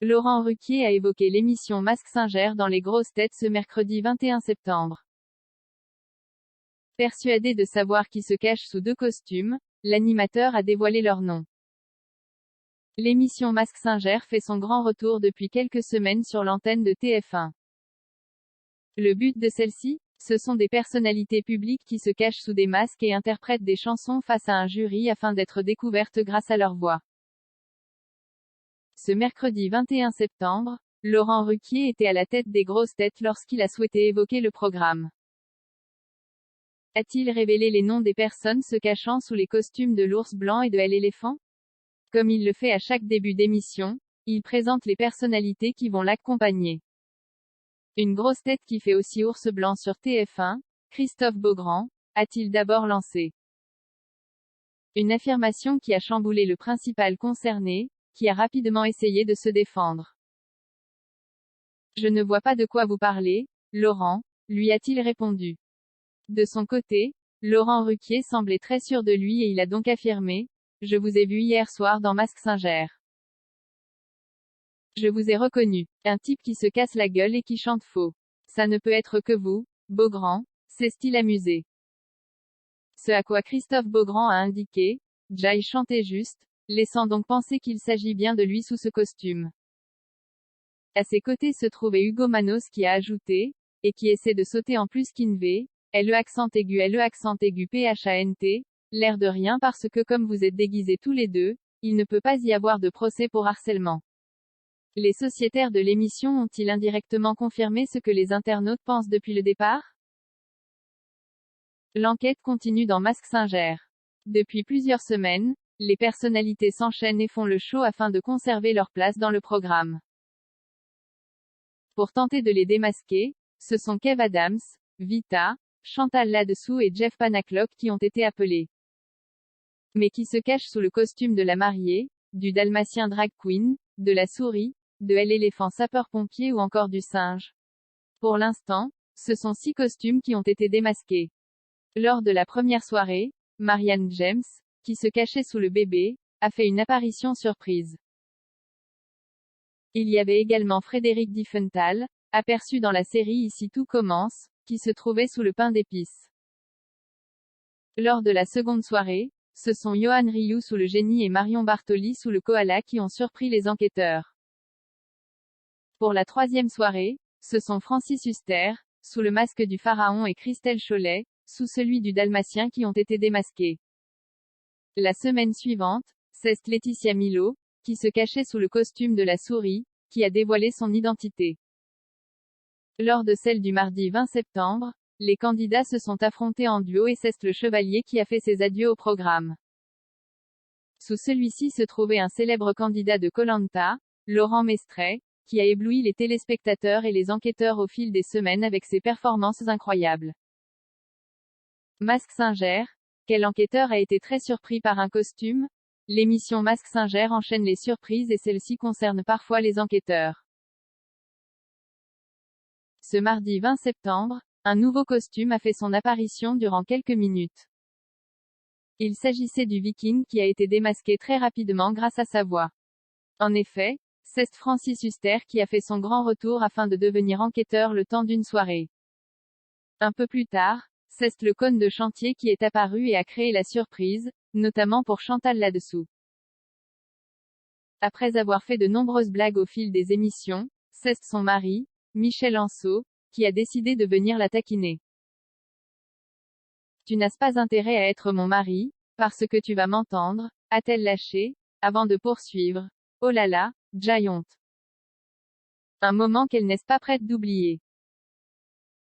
Laurent Ruquier a évoqué l'émission Mask Singer dans Les Grosses Têtes ce mercredi 21 septembre. Persuadé de savoir qui se cache sous deux costumes, l'animateur a dévoilé leur nom. L'émission Mask Singer fait son grand retour depuis quelques semaines sur l'antenne de TF1. Le but de celle-ci, ce sont des personnalités publiques qui se cachent sous des masques et interprètent des chansons face à un jury afin d'être découvertes grâce à leur voix. Ce mercredi 21 septembre, Laurent Ruquier était à la tête des Grosses Têtes lorsqu'il a souhaité évoquer le programme. A-t-il révélé les noms des personnes se cachant sous les costumes de l'ours blanc et de l'éléphant? Comme il le fait à chaque début d'émission, il présente les personnalités qui vont l'accompagner. Une grosse tête qui fait aussi ours blanc sur TF1, Christophe Beaugrand, a-t-il d'abord lancé. Une affirmation qui a chamboulé le principal concerné, qui a rapidement essayé de se défendre. Je ne vois pas de quoi vous parlez, Laurent, lui a-t-il répondu. De son côté, Laurent Ruquier semblait très sûr de lui et il a donc affirmé, je vous ai vu hier soir dans Mask Singer. Je vous ai reconnu. Un type qui se casse la gueule et qui chante faux. Ça ne peut être que vous, Beaugrand, s'est-il amusé. Ce à quoi Christophe Beaugrand a indiqué, Jai chantait juste, laissant donc penser qu'il s'agit bien de lui sous ce costume. À ses côtés se trouvait Hugo Manos qui a ajouté, et qui essaie de sauter en plus qu'Invé, le accent aigu PHANT, l'air de rien parce que comme vous êtes déguisés tous les deux, il ne peut pas y avoir de procès pour harcèlement. Les sociétaires de l'émission ont-ils indirectement confirmé ce que les internautes pensent depuis le départ? L'enquête continue dans Mask Singer. Depuis plusieurs semaines, les personnalités s'enchaînent et font le show afin de conserver leur place dans le programme. Pour tenter de les démasquer, ce sont Kev Adams, Vita, Chantal Latsou et Jeff Panaclock qui ont été appelés. Mais qui se cachent sous le costume de la mariée, du dalmatien drag queen, de la souris, de l'éléphant sapeur-pompier ou encore du singe. Pour l'instant, ce sont 6 costumes qui ont été démasqués. Lors de la première soirée, Marianne James, qui se cachait sous le bébé, a fait une apparition surprise. Il y avait également Frédéric Diffenthal, aperçu dans la série Ici tout commence, qui se trouvait sous le pain d'épices. Lors de la seconde soirée, ce sont Johan Rioux sous le génie et Marion Bartoli sous le koala qui ont surpris les enquêteurs. Pour la troisième soirée, ce sont Francis Huster, sous le masque du pharaon et Christelle Cholet, sous celui du dalmatien qui ont été démasqués. La semaine suivante, c'est Laetitia Milo, qui se cachait sous le costume de la souris, qui a dévoilé son identité. Lors de celle du mardi 20 septembre, les candidats se sont affrontés en duo et c'est le chevalier qui a fait ses adieux au programme. Sous celui-ci se trouvait un célèbre candidat de Koh-Lanta, Laurent Mestret, qui a ébloui les téléspectateurs et les enquêteurs au fil des semaines avec ses performances incroyables. Mask Singer, quel enquêteur a été très surpris par un costume? L'émission Mask Singer enchaîne les surprises et celle-ci concerne parfois les enquêteurs. Ce mardi 20 septembre, un nouveau costume a fait son apparition durant quelques minutes. Il s'agissait du Viking qui a été démasqué très rapidement grâce à sa voix. En effet, c'est Francis Huster qui a fait son grand retour afin de devenir enquêteur le temps d'une soirée. Un peu plus tard, c'est le cône de chantier qui est apparu et a créé la surprise, notamment pour Chantal Latsou. Après avoir fait de nombreuses blagues au fil des émissions, c'est son mari, Michel Anceau, qui a décidé de venir la taquiner. Tu n'as pas intérêt à être mon mari, parce que tu vas m'entendre, a-t-elle lâché, avant de poursuivre. Oh là là, Jai honte. Un moment qu'elle n'est pas prête d'oublier.